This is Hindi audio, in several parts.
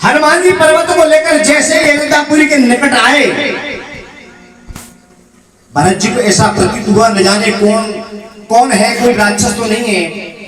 हनुमान जी पर्वत को लेकर जैसे अयोध्यापुरी के निकट आए, भरत जी को ऐसा प्रतीत हुआ न जाने कौन कौन है, कोई राक्षस तो नहीं है।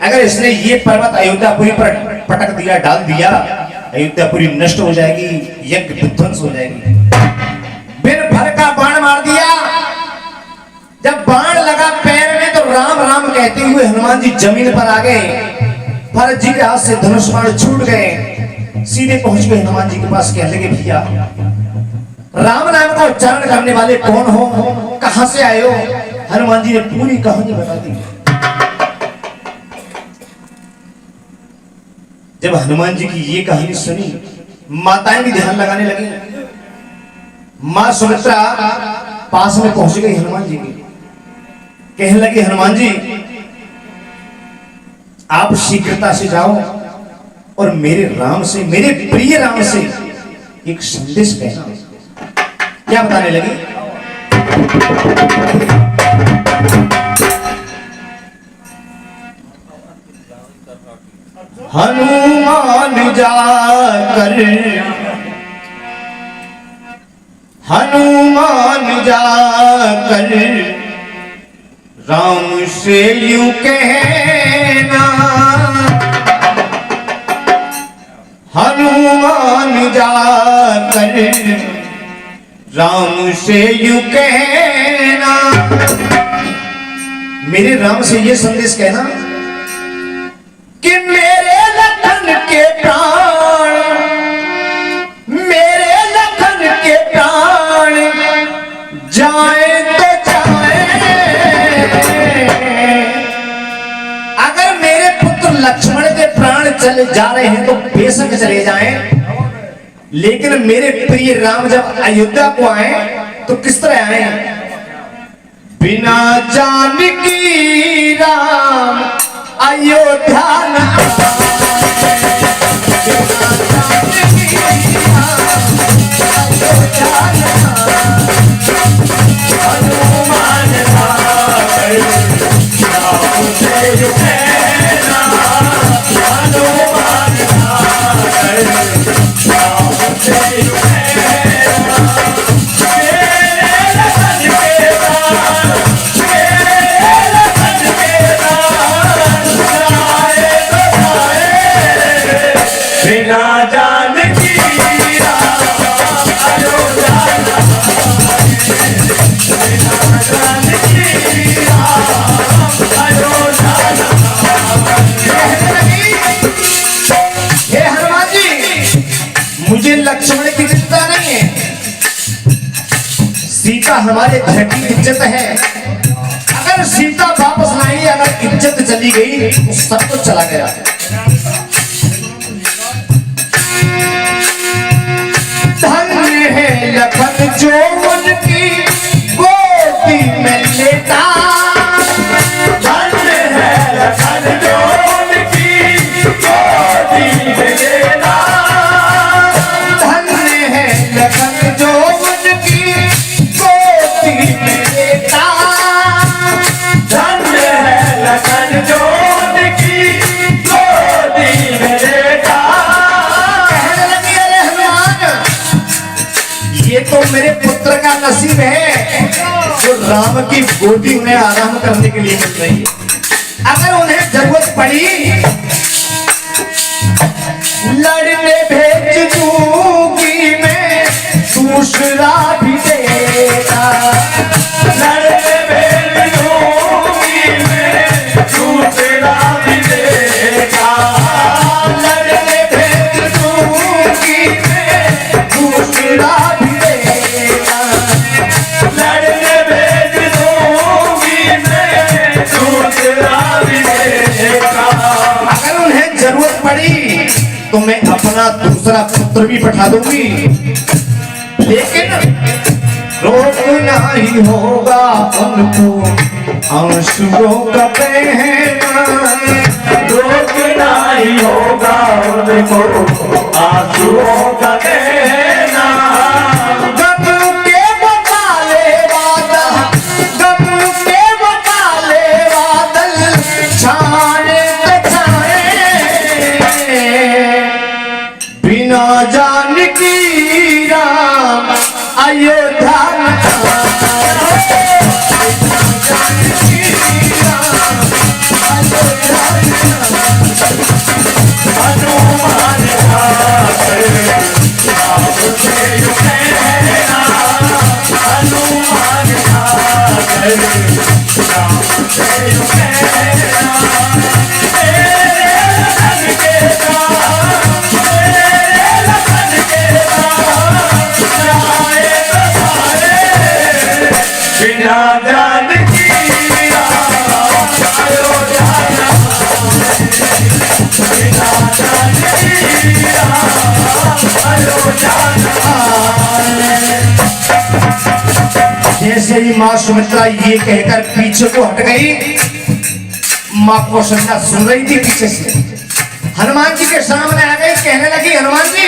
अगर इसने ये पर्वत अयोध्यापुरी पर पटक दिया, डाल दिया, अयोध्यापुरी नष्ट हो जाएगी, यज्ञ विध्वंस हो जाएगी। बिन भर का बाण मार दिया। जब बाण लगा पैर में तो राम राम कहते हुए हनुमान जी जमीन पर आ गए। भरत जी के हाथ से धनुष बाण छूट गए, सीधे पहुंच गए हनुमान जी के पास। कहने लगे भैया राम नाम का उच्चारण करने वाले कौन हो, कहां से आए हो? हनुमान जी ने पूरी कहानी बता दी। जब हनुमान जी की ये कहानी सुनी, माताएं भी ध्यान लगाने लगी। मां सुमित्रा पास में पहुंच गई हनुमान जी की। कहने लगी हनुमान जी आप शीघ्रता से जाओ और मेरे राम से, मेरे प्रिय राम से एक संदेश कहना। क्या बताने लगी? हनुमान जाकर, हनुमान जाकर राम से यूं कहना, हनुमान जाकर राम से यूं कहना, मेरे राम से ये संदेश कहना कि मेरे लखन के प्राण, मेरे लखन के प्राण जाए तो जाए। अगर मेरे पुत्र लक्ष्मण के प्राण चले जा रहे हैं तो बेशक चले जाएं, लेकिन मेरे प्रिय राम जब अयोध्या को आए तो किस तरह आए? बिना जानकी राम अयोध्या न लक्ष्मण की चिंता नहीं है, सीता हमारे घर की इज्जत है। अगर सीता वापस ना आई, अगर इज्जत चली गई तो सब कुछ चला गया। धन्य है लखन जो उनकी गोदी में लेता, धन्य है लखन जो उनकी गोदी में लेता, लखन जो उनकी गोदी में लेता, धन्य है लखन जो उनकी गोदी में लेता। कहने लगी अरे हनुमान, ये तो मेरे पुत्र का नसीब है जो राम की गोदी में आराम करने के लिए मिल रही है। अगर उन्हें जरूरत पड़ी लड़ने भेज दूंगी मैं, दूसरा भी देगा, लड़ने भेज दूंगी मैं, दूसरा भी देगा, लड़ने भेज दूंगी मैं, दूसरा भी देगा, लड़ने भेज दूंगी मैं, दूसरा भी देगा। अगर उन्हें जरूरत पड़ी तो मैं अपना दूसरा पुत्र भी पठा दूंगी, लेकिन रोकना ही होगा उनको आंसुओं का बहना, रोकना ही होगा उनको आंसुओं का बहना। गम के बकाले बादल, गम के बकाले बादल छाए तो छाए, बिना बिना जानकी राम अयोध्या जैसे ही मां सुमित्रा ये कहकर पीछे को हट गई, मां कौशल्या सुन रही थी पीछे से, हनुमान जी के सामने आ गई, कहने लगी हनुमान जी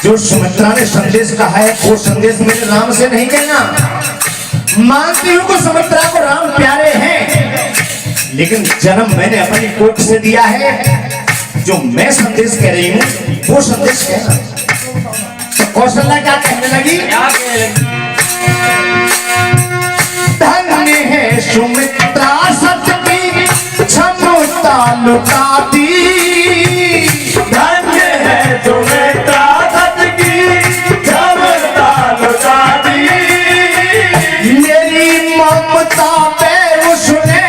जो सुमित्रा ने संदेश कहा है वो संदेश मेरे राम से नहीं कहना। मानती हूं कि सुमित्रा को राम प्यारे हैं, लेकिन जन्म मैंने अपनी कोख से दिया है। जो मैं संदेश कह रही हूं वो संदेश कहना। कौशल्या क्या कहने लगी? धन्य है सुमित्रा सत की क्षमता लुटाती, धन्य है सुमित्रा सत की क्षमता लुटाती, मेरी ममता पे उसने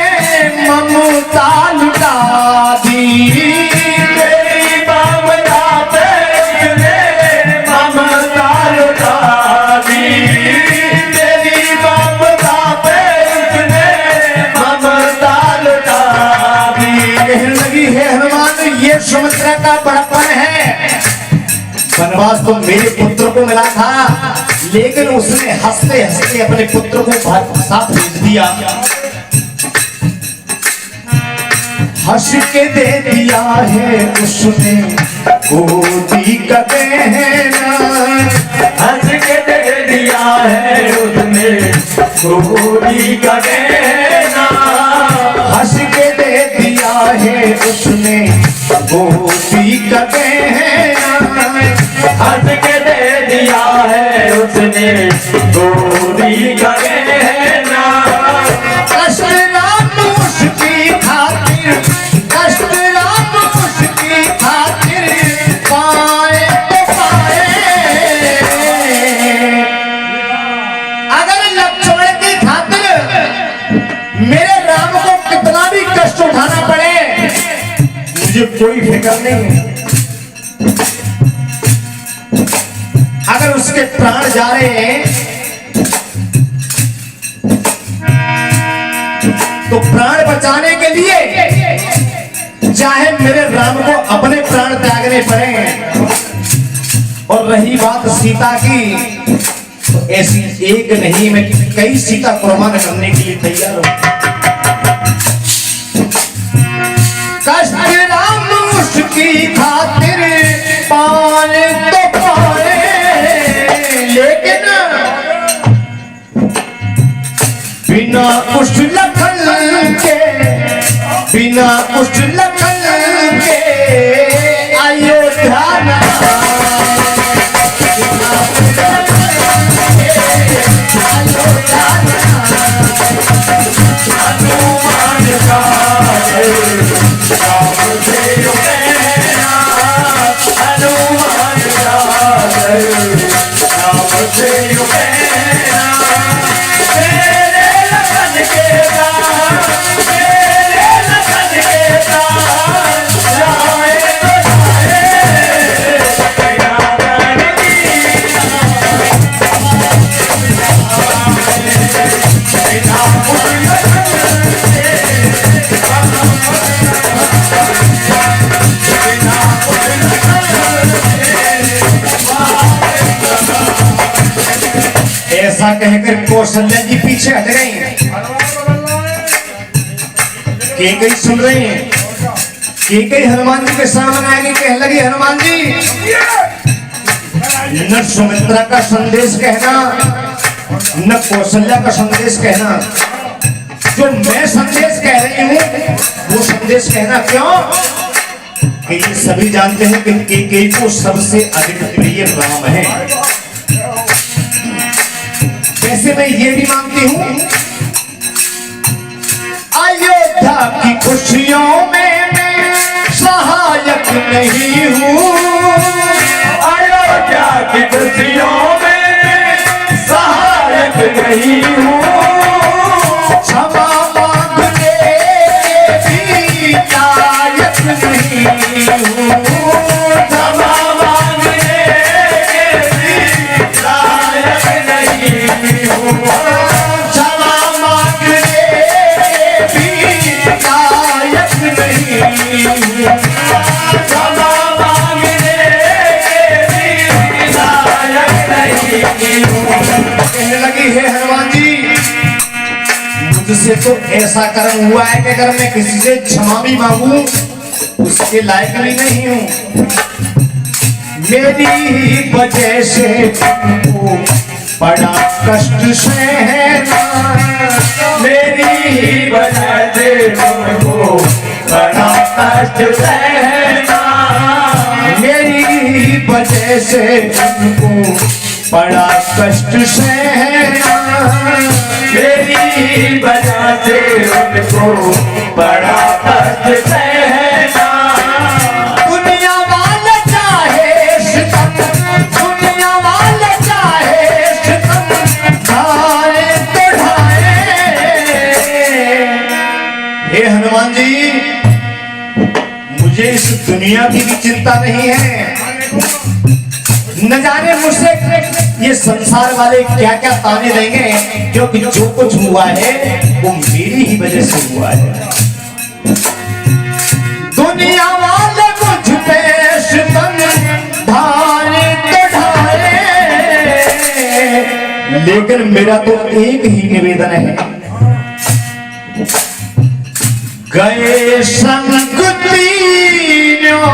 ममता लुटा दी, सुमित्रा का बड़प्पन है। वनवास तो मेरे पुत्र को मिला था, लेकिन उसने हंसते हंसते अपने पुत्र को साथ भेज दिया। हंस के दे दिया है उसने गोदी का गहना, हंस के दे दिया है उसने गोदी का गहना, हंस के दे दिया है उसने गोदी का गहना, हंस के दे दिया है उसने गोदी का गहना। कष्ट राम उसकी खातिर, कष्ट राम उसकी खातिर पाए तो पाए, अगर लक्ष्मण की खातिर मेरे राम को कितना भी कष्ट उठाना पड़े मुझे कोई फिक्र नहीं है। अगर उसके प्राण जा रहे हैं तो प्राण बचाने के लिए चाहे मेरे राम को अपने प्राण त्यागने पड़े। और रही बात सीता की, तो ऐसी एक नहीं मैं कई सीता कुर्बान करने के लिए तैयार हूं। कष्ट राम उसकी खातिर पाए तो पाए, लेकिन बिना कुछ लखन के, बिना कुछ लखन के अयोध्या ना, अयोध्या हनुमान का ऐसा कहकर कौशल्या जी पीछे हट गई। कैकेयी सुन रही है। कैकेयी हनुमान जी के सामने आएगी, कहने लगी हनुमान जी न सुमित्रा का संदेश कहना न कौशल्या का संदेश कहना, जो मैं संदेश कह रही हूं वो संदेश कहना। क्यों? ये सभी जानते हैं कि कैकेयी को सबसे अधिक प्रिय राम है। वैसे मैं ये भी मानती हूँ अयोध्या की खुशियों में मैं सहायक नहीं हूँ। अयोध्या की खुशियों में मैं सहायक नहीं हूँ। क्षमा मांगने भी लायक नहीं हूँ। क्षमा मांगने भी लायक नहीं हूँ। क्षमा मांगने भी लायक नहीं हूँ। क्षमा मांगने भी लायक नहीं हूँ। कहने लगी है हनुमान जी, मुझसे तो ऐसा कर्म हुआ है कि अगर मैं किसी से क्षमा भी मांगू उसके लायक भी नहीं हूँ। मेरी ही वजह से तुमको बड़ा कष्ट सहना, मेरी ही वजह से तुमको बड़ा कष्ट सहना। मेरी ही वजह से तुमको बड़ा कष्ट सहना। मेरी ही वजह से तुमको बड़ा कष्ट सहना। दुनिया वाले चाहे सितम, दुनिया वाले चाहे सितम ढाए तो ढाए। हे हनुमान जी, मुझे इस दुनिया की भी चिंता नहीं है। न जाने मुझसे ये संसार वाले क्या क्या ताने देंगे, क्योंकि जो कुछ हुआ है वो मेरी ही वजह से हुआ है। दुनिया वाले मुझ पे सितम ढाए तो ढाए, लेकिन मेरा तो एक ही निवेदन है, गए संग तीनों